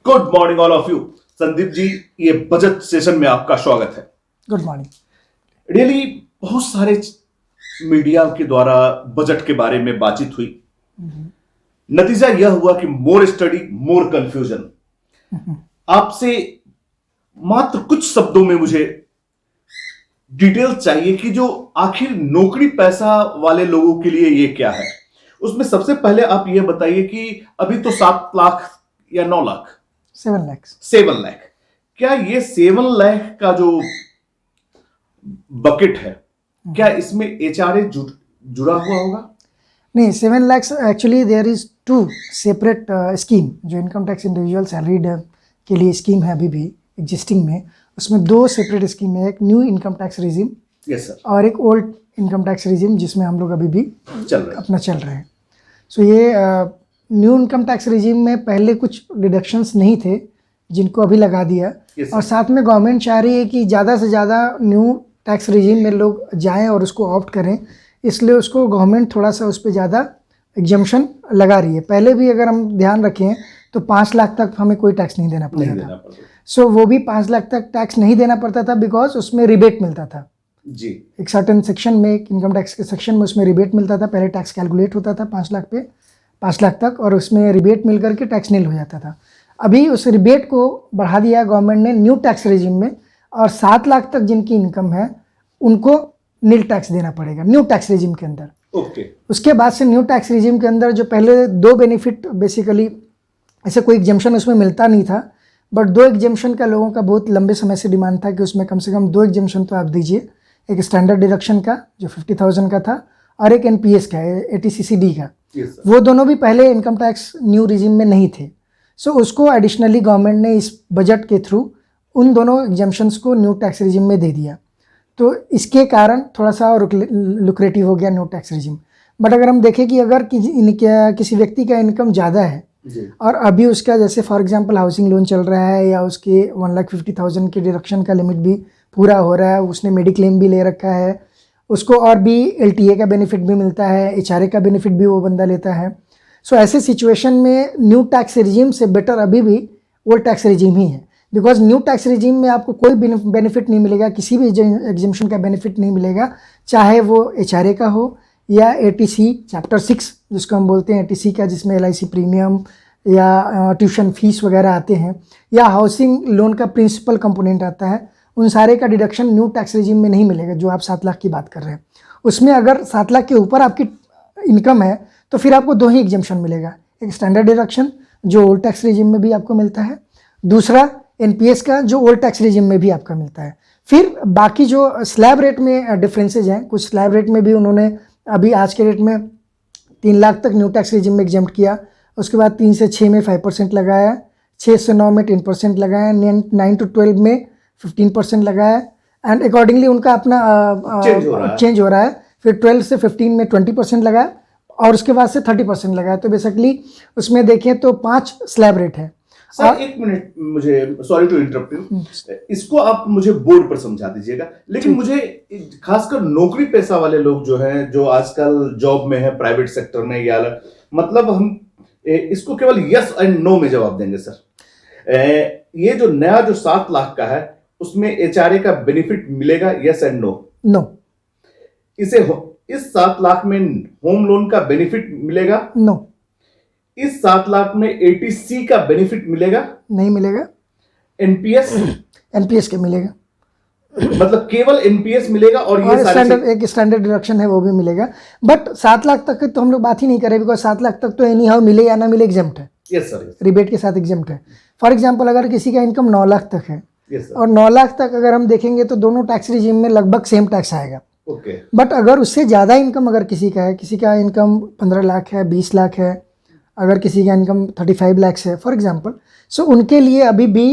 Good morning all of you. Sandeep ji, ये budget session में आपका स्वागत है। Good morning. रियली बहुत सारे मीडिया के द्वारा बजट के बारे में बातचीत हुई। नतीजा यह हुआ कि मोर स्टडी मोर कंफ्यूजन। आपसे मात्र कुछ शब्दों में मुझे डिटेल चाहिए कि जो आखिर नौकरी पैसा वाले लोगों के लिए ये क्या है। उसमें सबसे पहले आप ये बताइए कि अभी तो 7 लाख या 9 लाख 7 लाख, क्या ये 7 लाख का जो बकेट है, क्या इसमें एचआरए जुड़ा हुआ होगा? नहीं, 7 lakhs actually there is 2 separate scheme. जो इनकम टैक्स इंडिविजुअल सैलरीड के लिए स्कीम है अभी भी एग्जिस्टिंग में, उसमें 2 सेपरेट स्कीम है। एक न्यू इनकम टैक्स रिजीम और एक ओल्ड इनकम टैक्स रिजीम जिसमें हम लोग अभी भी चल रहे हैं। सो ये न्यू इनकम टैक्स रिजीम में पहले कुछ डिडक्शंस नहीं थे जिनको अभी लगा दिया। और साथ में गवर्नमेंट चाह रही है कि ज़्यादा से ज़्यादा न्यू टैक्स रिजीम में लोग जाएं और उसको ऑप्ट करें, इसलिए उसको गवर्नमेंट थोड़ा सा उस पर ज़्यादा एग्जम्पशन लगा रही है। पहले भी अगर हम ध्यान रखें तो 5 लाख तक हमें कोई टैक्स नहीं देना पड़ता था। सो वो भी 5 लाख तक टैक्स नहीं देना पड़ता था बिकॉज उसमें रिबेट मिलता था जी। एक सर्टेन सेक्शन में, एक इनकम टैक्स के सेक्शन में उसमें रिबेट मिलता था। पहले टैक्स कैलकुलेट होता था 5 लाख पे 5 लाख तक, और उसमें रिबेट मिल करके टैक्स नील हो जाता था। अभी उस रिबेट को बढ़ा दिया गवर्नमेंट ने न्यू टैक्स रेजिम में, और 7 लाख तक जिनकी इनकम है उनको नील टैक्स देना पड़ेगा न्यू टैक्स रेजिम के अंदर। उसके बाद से न्यू टैक्स रेजिम के अंदर जो पहले 2 बेनिफिट, बेसिकली ऐसे कोई एग्जम्पशन उसमें मिलता नहीं था, बट 2 एग्जम्पशन का लोगों का बहुत लंबे समय से डिमांड था कि उसमें कम से कम 2 एग्जम्पशन तो आप दीजिए। एक स्टैंडर्ड डिडक्शन का जो 50,000 का था, और एक एनपीएस का, एटीसीसीडी का। वो दोनों भी पहले इनकम टैक्स न्यू रिजीम में नहीं थे। सो उसको एडिशनली गवर्नमेंट ने इस बजट के थ्रू उन दोनों एग्जम्पशंस को न्यू टैक्स रिजीम में दे दिया। तो इसके कारण थोड़ा सा लुक्रेटिव हो गया न्यू टैक्स रिजीम। बट अगर हम देखें कि अगर किसी व्यक्ति का इनकम ज़्यादा है और अभी उसका जैसे फॉर एग्जांपल हाउसिंग लोन चल रहा है, या उसके 1,50,000 के डिडक्शन का लिमिट भी पूरा हो रहा है, उसने मेडिक्लेम भी ले रखा है, उसको और भी एलटीए का बेनिफिट भी मिलता है, एचआरए का बेनिफिट भी वो बंदा लेता है। सो ऐसे सिचुएशन में न्यू टैक्स रिजीम से बेटर अभी भी ओल्ड टैक्स रिजीम ही है। बिकॉज न्यू टैक्स रिजीम में आपको कोई बेनिफिट नहीं मिलेगा, किसी भी एग्जम्पशन का बेनिफिट नहीं मिलेगा, चाहे वो एचआरए का हो या एटीसी चैप्टर 6 जिसको हम बोलते हैं एटीसी का, जिसमें एलआईसी प्रीमियम या ट्यूशन फीस वगैरह आते हैं, या हाउसिंग लोन का प्रिंसिपल कंपोनेंट आता है। उन सारे का डिडक्शन न्यू टैक्स रिजीम में नहीं मिलेगा जो आप 7 लाख की बात कर रहे हैं। उसमें अगर 7 लाख के ऊपर आपकी इनकम है तो फिर आपको 2 ही एग्जम्पशन मिलेगा। एक स्टैंडर्ड डिडक्शन जो ओल्ड टैक्स रिजीम में भी आपको मिलता है, दूसरा एनपीएस का जो ओल्ड टैक्स रिजीम में भी आपका मिलता है। फिर बाकी जो स्लैब रेट में डिफरेंसेज हैं, कुछ स्लैब रेट में भी उन्होंने अभी आज के रेट में 3 लाख तक न्यू टैक्स रिजीम में एग्जम्प्ट किया, उसके बाद 3 से 6 में 5% लगाया, 6 से 9 में 10% लगाया, 9 to 12 में 15% लगाया, एंड अकॉर्डिंगली उनका अपना चेंज हो रहा है। फिर 12 से 15 में 20% लगाया, और उसके बाद से 30% लगाया। तो बेसिकली उसमें देखें तो 5 स्लैब रेट है। सर एक मिनट, मुझे सॉरी टू इंटरप्ट यू, इसको आप मुझे बोर्ड पर समझा दीजिएगा। लेकिन मुझे खासकर नौकरी पेशा वाले लोग जो हैं, जो आजकल जॉब में है प्राइवेट सेक्टर में, या मतलब हम इसको केवल यस एंड नो में जवाब देंगे। सर ये जो नया जो 7 लाख का है उसमें एचआरए का बेनिफिट मिलेगा, यस एंड नो? नो। इस 7 लाख में होम लोन का बेनिफिट मिलेगा? नो। इस 7 लाख में एटीसी का बेनिफिट मिलेगा? नहीं मिलेगा। एनपीएस के मिलेगा, मतलब केवल एनपीएस मिलेगा, और ये एक स्टैंडर्ड डिडक्शन है वो भी मिलेगा। बट 7 लाख तक तो हम लोग बात ही नहीं करें, बिकॉज 7 लाख तक तो एनी हाउ मिले या ना मिले एग्जम्प्ट है। यस सर, रिबेट के साथ एग्जम्प्ट है। फॉर एग्जांपल अगर किसी का इनकम 9 लाख तक है, और 9 लाख तक अगर हम देखेंगे तो दोनों टैक्स रिजीम में लगभग सेम टैक्स आएगा। बट अगर उससे ज़्यादा इनकम अगर किसी का है, किसी का इनकम 15 लाख है, 20 लाख है, अगर किसी का इनकम 35 लाख है फॉर एग्जांपल, सो उनके लिए अभी भी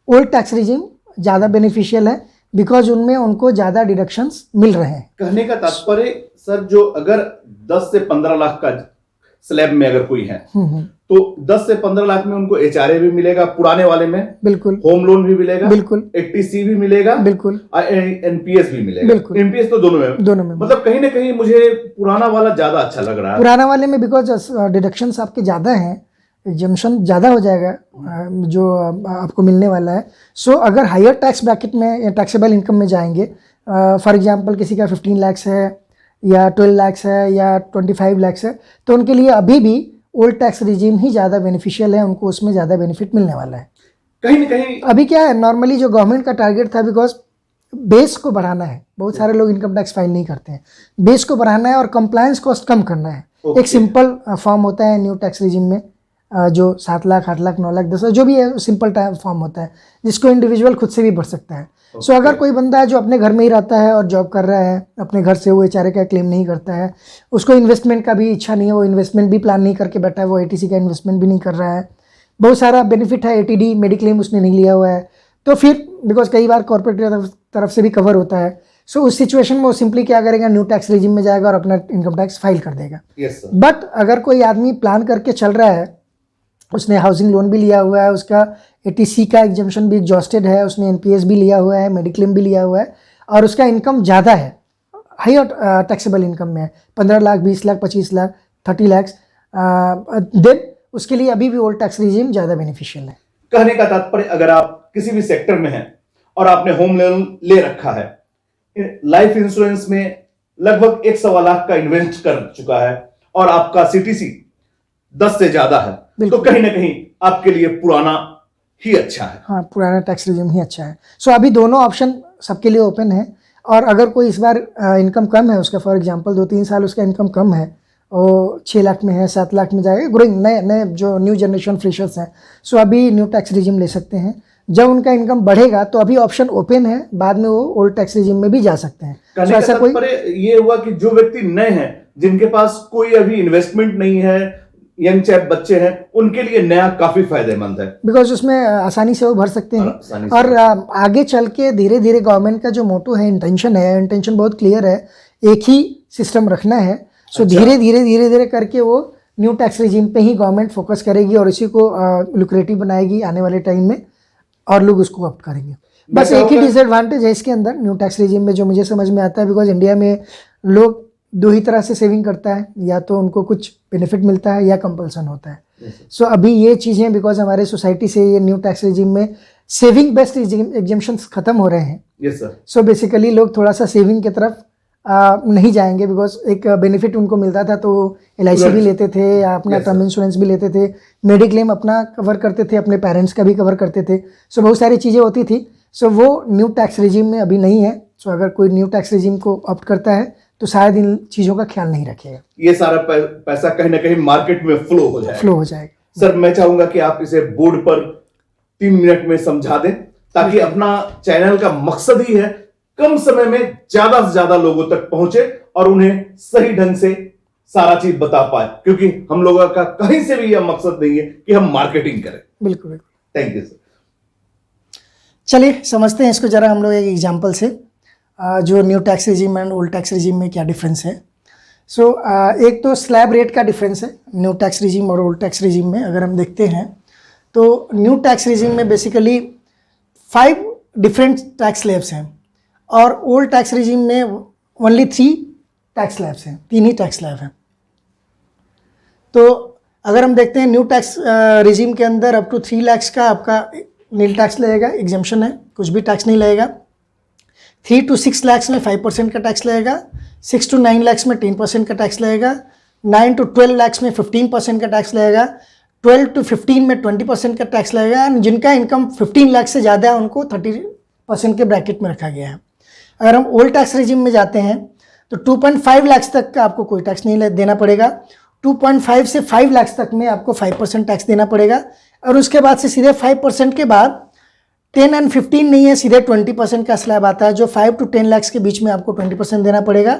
ओल्ड टैक्स रिजीम ज़्यादा बेनिफिशियल है, बिकॉज उनमें उनको ज़्यादा डिडक्शंस मिल रहे हैं। कहने का तात्पर्य सर, जो अगर 10 से 15 लाख का स्लैब में अगर कोई है तो 10 से 15 लाख में उनको एचआरए भी मिलेगा पुराने वाले में, बिल्कुल, होम लोन भी मिलेगा, बिल्कुल, एटीसी भी मिलेगा, बिल्कुल, एनपीएस भी मिलेगा, बिल्कुल, एनपीएस तो दोनों में। मतलब कहीं ना कहीं मुझे पुराना वाला ज्यादा अच्छा लग रहा है। पुराना वाले में बिकॉज डिडक्शंस आपके ज्यादा हैं, एग्जम्पशन ज़्यादा हो जाएगा जो आपको मिलने वाला है। सो अगर हायर टैक्स ब्रैकेट में या टैक्सेबल इनकम में जाएंगे, फॉर एग्जांपल किसी का 15 लाख है या 12 लाख है या 25 लाख है, तो उनके लिए अभी भी ओल्ड टैक्स रिजीम ही ज़्यादा बेनिफिशियल है, उनको उसमें ज़्यादा बेनिफिट मिलने वाला है। कहीं ना कहीं अभी क्या है, नॉर्मली जो गवर्नमेंट का टारगेट था, बिकॉज बेस को बढ़ाना है, बहुत सारे लोग इनकम टैक्स फाइल नहीं करते हैं, बेस को बढ़ाना है और कंप्लायंस कॉस्ट कम करना है। एक सिंपल फॉर्म होता है न्यू टैक्स रिजीम में, जो 7 लाख 8 लाख 9 लाख 10 लाख जो भी है, सिंपल फॉर्म होता है जिसको इंडिविजुअल खुद से भी भर सकता है। सो अगर कोई बंदा है जो अपने घर में ही रहता है और जॉब कर रहा है, अपने घर से वो एचआरए का क्लेम नहीं करता है, उसको इन्वेस्टमेंट का भी इच्छा नहीं है, वो इन्वेस्टमेंट भी प्लान नहीं करके बैठा है, वो एटीसी का इन्वेस्टमेंट भी नहीं कर रहा है, बहुत सारा बेनिफिट है, एटीडी मेडिक्लेम उसने नहीं लिया हुआ है, तो फिर बिकॉज कई बार कॉर्पोरेट तरफ से भी कवर होता है, सो उस सिचुएशन में वो सिंपली क्या करेगा, न्यू टैक्स रिजीम में जाएगा और अपना इनकम टैक्स फाइल कर देगा। बट अगर कोई आदमी प्लान करके चल रहा है, उसने हाउसिंग लोन भी लिया हुआ है, उसका एटीसी का एग्जम्पशन भी एग्जॉस्टेड है, उसने एनपीएस भी लिया हुआ है, मेडिक्लेम भी लिया हुआ है, और उसका इनकम ज़्यादा है, हायर टैक्सेबल इनकम में है, 15 लाख 20 लाख 25 लाख 30 लाख, देन उसके लिए अभी भी ओल्ड टैक्स रिजीम ज़्यादा बेनिफिशियल है। कहने का तात्पर्य, अगर आप किसी भी सेक्टर में हैं और आपने होम लोन ले रखा है, लाइफ इंश्योरेंस में लगभग 1 लाख का इन्वेस्ट कर चुका है और आपका सीटीसी 10 से ज्यादा है, तो कहीं ना कहीं आपके लिए पुराना ही अच्छा है। हाँ, पुराना टैक्स रिजीम ही अच्छा है। सो अभी दोनों ऑप्शन सबके लिए ओपन है, और अगर कोई इस बार इनकम कम है उसका, फॉर एग्जांपल 2-3 साल उसका इनकम कम है, वो 6 लाख में है, 7 लाख में जाएगा, ग्रोइंग नए जो न्यू जनरेशन फ्रेशर्स हैं, सो अभी न्यू टैक्स रिजीम ले सकते हैं। जब उनका इनकम बढ़ेगा तो अभी ऑप्शन ओपन है, बाद में वो ओल्ड टैक्स रिजीम में भी जा सकते हैं। तो ऐसा कोई ये हुआ कि जो व्यक्ति नए हैं, जिनके पास कोई अभी इन्वेस्टमेंट नहीं है, यंग चैप बच्चे हैं, उनके लिए नया काफी फायदेमंद है, बिकॉज उसमें आसानी से वो भर सकते हैं। और आगे चल के धीरे धीरे गवर्नमेंट का जो मोटो है, इंटेंशन बहुत क्लियर है, एक ही सिस्टम रखना है। सो धीरे धीरे करके वो न्यू टैक्स रिजीम पे ही गवर्नमेंट फोकस करेगी और इसी को लुक्रेटिव बनाएगी आने वाले टाइम में, और लोग उसको ऑप्ट करेंगे। बस एक ही डिसएडवांटेज है इसके अंदर न्यू टैक्स रिजीम में, जो मुझे समझ में आता है, बिकॉज इंडिया में लोग 2 ही तरह से सेविंग करता है, या तो उनको कुछ बेनिफिट मिलता है या कंपल्सन होता है। सो अभी ये चीज़ें, बिकॉज हमारे सोसाइटी से ये न्यू टैक्स रिजीम में सेविंग बेस्ड एग्जम्पशंस खत्म हो रहे हैं। सो बेसिकली लोग थोड़ा सा सेविंग की तरफ नहीं जाएंगे, बिकॉज एक बेनिफिट उनको मिलता था, तो LIC भी लेते थे या अपना टर्म इंश्योरेंस भी लेते थे, मेडिक्लेम अपना कवर करते थे, अपने पेरेंट्स का भी कवर करते थे। सो बहुत सारी चीज़ें होती थी। सो वो न्यू टैक्स रिजीम में अभी नहीं है। सो अगर कोई न्यू टैक्स रिजीम को ऑप्ट करता है तो शायद इन चीज़ों का ख्याल नहीं रखेगा, ये सारा पैसा कहीं ना कहीं मार्केट में फ्लो हो जाएगा। सर, मैं चाहूंगा कि आप इसे बोर्ड पर 3 मिनट में समझा दें, ताकि अपना चैनल का मकसद ही है कम समय में ज्यादा से ज्यादा लोगों तक पहुंचे और उन्हें सही ढंग से सारा चीज बता पाए, क्योंकि हम लोगों का कहीं से भी यह मकसद नहीं है कि हम मार्केटिंग करें। बिल्कुल। Thank you sir. चलिए समझते हैं इसको जरा हम लोग एक एग्जांपल से, जो new tax regime and old tax regime में क्या डिफरेंस है। सो एक तो स्लैब रेट का डिफरेंस है न्यू टैक्स रिजीम और ओल्ड टैक्स रिजीम में। अगर हम देखते हैं तो न्यू टैक्स रिजीम में बेसिकली 5 डिफरेंट टैक्स स्लैब्स हैं, और ओल्ड टैक्स रिजीम में ओनली 3 टैक्स स्लैब्स हैं, 3 ही टैक्स स्लैब हैं। तो अगर हम देखते हैं न्यू टैक्स रिजीम के अंदर अप टू 3 लाख का आपका नील टैक्स लगेगा, एग्जम्पशन है, कुछ भी टैक्स नहीं लगेगा। 3 to 6 लाख में 5% का टैक्स लगेगा, 6 to 9 लाख में 10% का टैक्स लगेगा, 9 to 12 लाख में 15% का टैक्स लगेगा, 12 to 15 में 20% का टैक्स लगेगा, एंड जिनका इनकम 15 लाख से ज़्यादा है उनको 30% के ब्रैकेट में रखा गया है। अगर हम ओल्ड टैक्स रिजीम में जाते हैं तो 2.5 लाख तक का आपको कोई टैक्स नहीं देना पड़ेगा, 2.5 से 5 लाख तक में आपको 5% टैक्स देना पड़ेगा, और उसके बाद से सीधे 5% के बाद 10 and 15 नहीं है, सीधे 20% का स्लैब आता है, जो 5 to 10 लाख के बीच में आपको 20% देना पड़ेगा,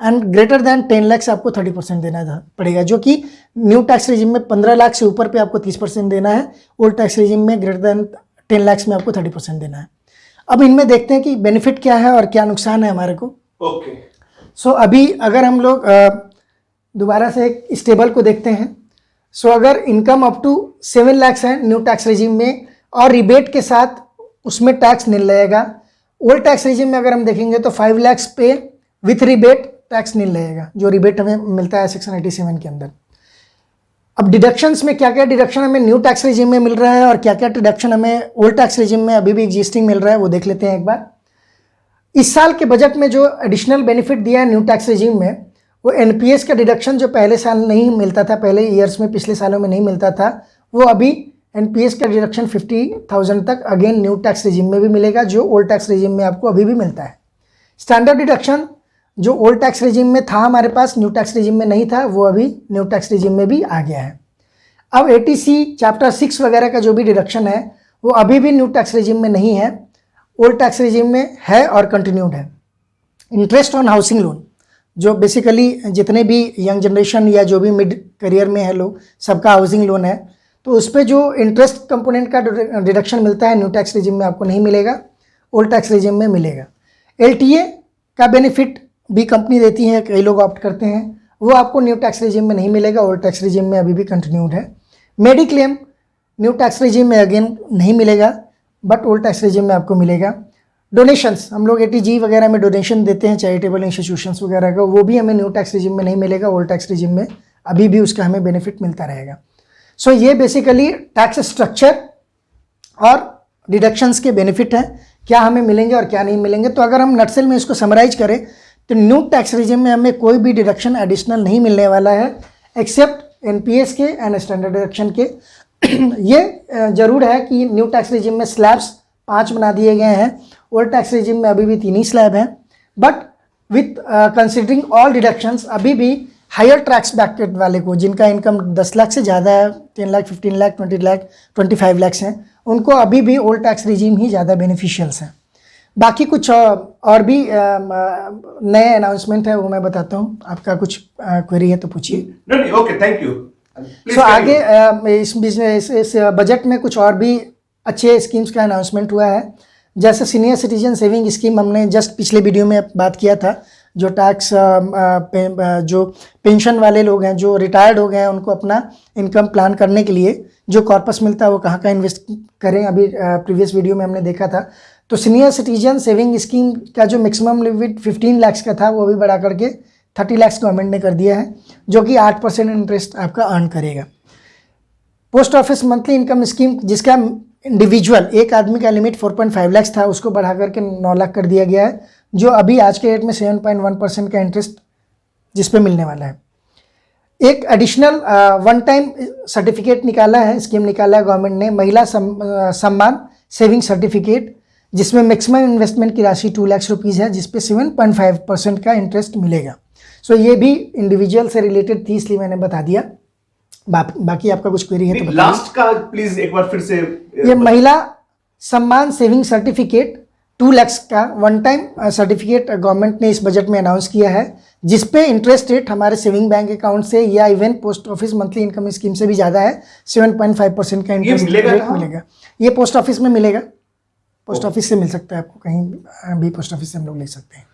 एंड ग्रेटर दैन 10 लाख आपको 30% देना पड़ेगा, जो कि न्यू टैक्स रिजीम में 15 लाख से ऊपर पे आपको 30% देना है, ओल्ड टैक्स रिजीम में ग्रेटर दैन 10 लाख में आपको 30% देना है। अब इनमें देखते हैं कि बेनिफिट क्या है और क्या नुकसान है हमारे को। ओके। सो अभी अगर हम लोग दोबारा से एक इस टेबल को देखते हैं, सो अगर इनकम अप टू 7 लाख है न्यू टैक्स रिजीम में, और रिबेट के साथ उसमें टैक्स नहीं लगेगा। ओल्ड टैक्स रिजीम में अगर हम देखेंगे तो 5 लाख पे विथ रिबेट टैक्स नहीं लगेगा, जो रिबेट हमें मिलता है सेक्शन 87 के अंदर। अब डिडक्शंस में क्या क्या डिडक्शन हमें न्यू टैक्स रिजिम में मिल रहा है और क्या क्या डिडक्शन हमें ओल्ड टैक्स रिजिम में अभी भी एग्जिस्टिंग मिल रहा है, वो देख लेते हैं एक बार। इस साल के बजट में जो एडिशनल बेनिफिट दिया है न्यू टैक्स रिजिम में, वो एनपीएस का डिडक्शन जो पहले साल नहीं मिलता था, पहले ईयर्स में पिछले सालों में नहीं मिलता था, वो अभी एनपीएस का डिडक्शन 50,000 तक अगेन न्यू टैक्स रिजिम में भी मिलेगा, जो ओल्ड टैक्स रिजिम में आपको अभी भी मिलता है। स्टैंडर्ड डिडक्शन जो ओल्ड टैक्स रिजिम में था हमारे पास, न्यू टैक्स रिजिम में नहीं था, वो अभी न्यू टैक्स रिजिम में भी आ गया है। अब एटीसी चैप्टर 6 वगैरह का जो भी डिडक्शन है वो अभी भी न्यू टैक्स रिजिम में नहीं है, ओल्ड टैक्स रिजिम में है और कंटिन्यूड है। इंटरेस्ट ऑन हाउसिंग लोन जो बेसिकली जितने भी यंग जनरेशन या जो भी मिड करियर में है लोग, सबका हाउसिंग लोन है, तो उस पर जो इंटरेस्ट कंपोनेंट का डिडक्शन मिलता है न्यू टैक्स रिजिम में आपको नहीं मिलेगा, ओल्ड टैक्स रिजिम में मिलेगा। एलटीए का बेनिफिट भी कंपनी देती है, कई लोग ऑप्ट करते हैं, वो आपको न्यू टैक्स रिजिम में नहीं मिलेगा, ओल्ड टैक्स रिजिम में अभी भी कंटिन्यूड है। मेडिक्लेम न्यू टैक्स रिजिम में अगेन नहीं मिलेगा, बट ओल्ड टैक्स रिजिम में आपको मिलेगा। डोनेशंस हम लोग एटीजी वगैरह में डोनेशन देते हैं चैरिटेबल इंस्टीट्यूशंस वगैरह का, वो भी हमें न्यू टैक्स रिजिम में नहीं मिलेगा, ओल्ड टैक्स रिजिम में अभी भी उसका हमें बेनिफिट मिलता रहेगा। सो ये बेसिकली टैक्स स्ट्रक्चर और डिडक्शंस के बेनिफिट हैं, क्या हमें मिलेंगे और क्या नहीं मिलेंगे। तो अगर हम नटसेल में इसको समराइज करें तो न्यू टैक्स रिजिम में हमें कोई भी डिडक्शन एडिशनल नहीं मिलने वाला है एक्सेप्ट एनपीएस के एंड स्टैंडर्ड डिडक्शन के। ये जरूर है कि न्यू टैक्स रिजिम में स्लैब्स 5 बना दिए गए हैं, ओल्ड टैक्स रिजिम में अभी भी 3 ही स्लैब हैं, but with considering all deductions अभी भी हायर टैक्स ब्रैकेट वाले को, जिनका इनकम 10 लाख से ज़्यादा है, 10 लाख, 15 लाख, 20 लाख, 25 लाख हैं, उनको अभी भी ओल्ड टैक्स रिजिम ही ज़्यादा बेनिफिशियल्स हैं। बाकी कुछ और भी नए अनाउंसमेंट है वो मैं बताता हूँ, आपका कुछ क्वेरी है तो पूछिए। नहीं, ओके, थैंक यू। सो आगे इस बजट में कुछ और भी अच्छे स्कीम्स का अनाउंसमेंट हुआ है, जैसे सीनियर सिटीजन सेविंग स्कीम हमने जस्ट पिछले वीडियो में बात किया था, जो टैक्स जो पेंशन वाले लोग हैं जो रिटायर्ड हो गए हैं, उनको अपना इनकम प्लान करने के लिए जो कॉर्पस मिलता है वो कहाँ कहाँ इन्वेस्ट करें, अभी प्रीवियस वीडियो में हमने देखा था। तो सीनियर सिटीजन सेविंग स्कीम का जो मैक्सिमम लिमिट 15 लाख का था वो भी बढ़ा करके 30 लाख गवर्नमेंट ने कर दिया है, जो कि 8% इंटरेस्ट आपका अर्न करेगा। Post office monthly income scheme जिसका इंडिविजुअल एक आदमी का लिमिट 4.5 लाख था, उसको बढ़ा करके 9 लाख कर दिया गया है, जो अभी आज के डेट में 7.1% का इंटरेस्ट जिस पे मिलने वाला है। एक एडिशनल वन टाइम सर्टिफिकेट निकाला है, स्कीम निकाला है गवर्नमेंट ने, महिला सम्मान सेविंग सर्टिफिकेट, जिसमें मैक्सिमम इन्वेस्टमेंट की राशि 2 लाख रुपीज़ है, जिसपे 7.5% का इंटरेस्ट मिलेगा। सो ये भी इंडिविजुअल से रिलेटेड थी, इसलिए मैंने बता दिया। बाकी आपका कुछ क्वेरी है तो लास्ट का प्लीज एक बार फिर से। ये महिला सम्मान सेविंग सर्टिफिकेट 2 लाख का वन टाइम सर्टिफिकेट गवर्नमेंट ने इस बजट में अनाउंस किया है, जिसपे इंटरेस्ट रेट हमारे सेविंग बैंक अकाउंट से या even post office monthly income scheme से भी ज़्यादा है, 7.5% का इंटरेस्ट रेट मिलेगा। ये पोस्ट ऑफिस में मिलेगा, पोस्ट ऑफिस से मिल सकता है आपको, कहीं भी पोस्ट ऑफिस से हम लोग ले सकते हैं।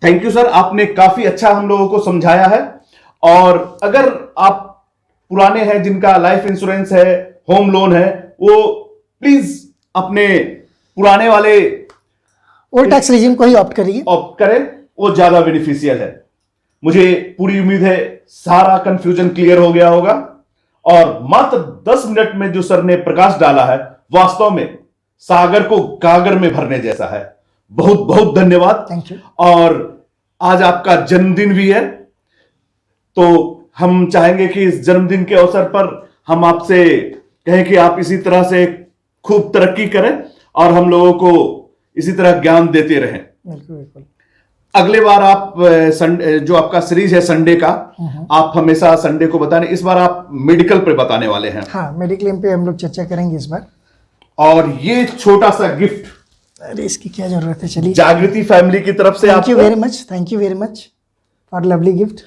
थैंक यू सर, आपने काफी अच्छा हम लोगों को समझाया है। और अगर आप पुराने हैं, जिनका लाइफ इंश्योरेंस है, होम लोन है, वो प्लीज अपने पुराने वाले ओल्ड टैक्स रिजिम को ही ऑप्ट करिए, ऑप्ट करें, वो ज्यादा बेनिफिशियल है। मुझे पूरी उम्मीद है सारा कंफ्यूजन क्लियर हो गया होगा, और मात्र 10 मिनट में जो सर ने प्रकाश डाला है, वास्तव में सागर को गागर में भरने जैसा है। बहुत बहुत धन्यवाद। Thank you. और आज आपका जन्मदिन भी है, तो हम चाहेंगे कि इस जन्मदिन के अवसर पर हम आपसे कहें कि आप इसी तरह से खूब तरक्की करें और हम लोगों को इसी तरह ज्ञान देते रहें। बिल्कुल बिल्कुल। अगले बार आप जो आपका सीरीज है संडे का, आप हमेशा संडे को बताने, इस बार आप मेडिकल पे बताने वाले हैं। हाँ, मेडिक्लेम पे हम लोग चर्चा करेंगे इस बार। और ये छोटा सा गिफ्ट, अरे इसकी क्या जरूरत है, चलिए। जागृति फैमिली की तरफ से thank you very much, thank you very much for lovely gift.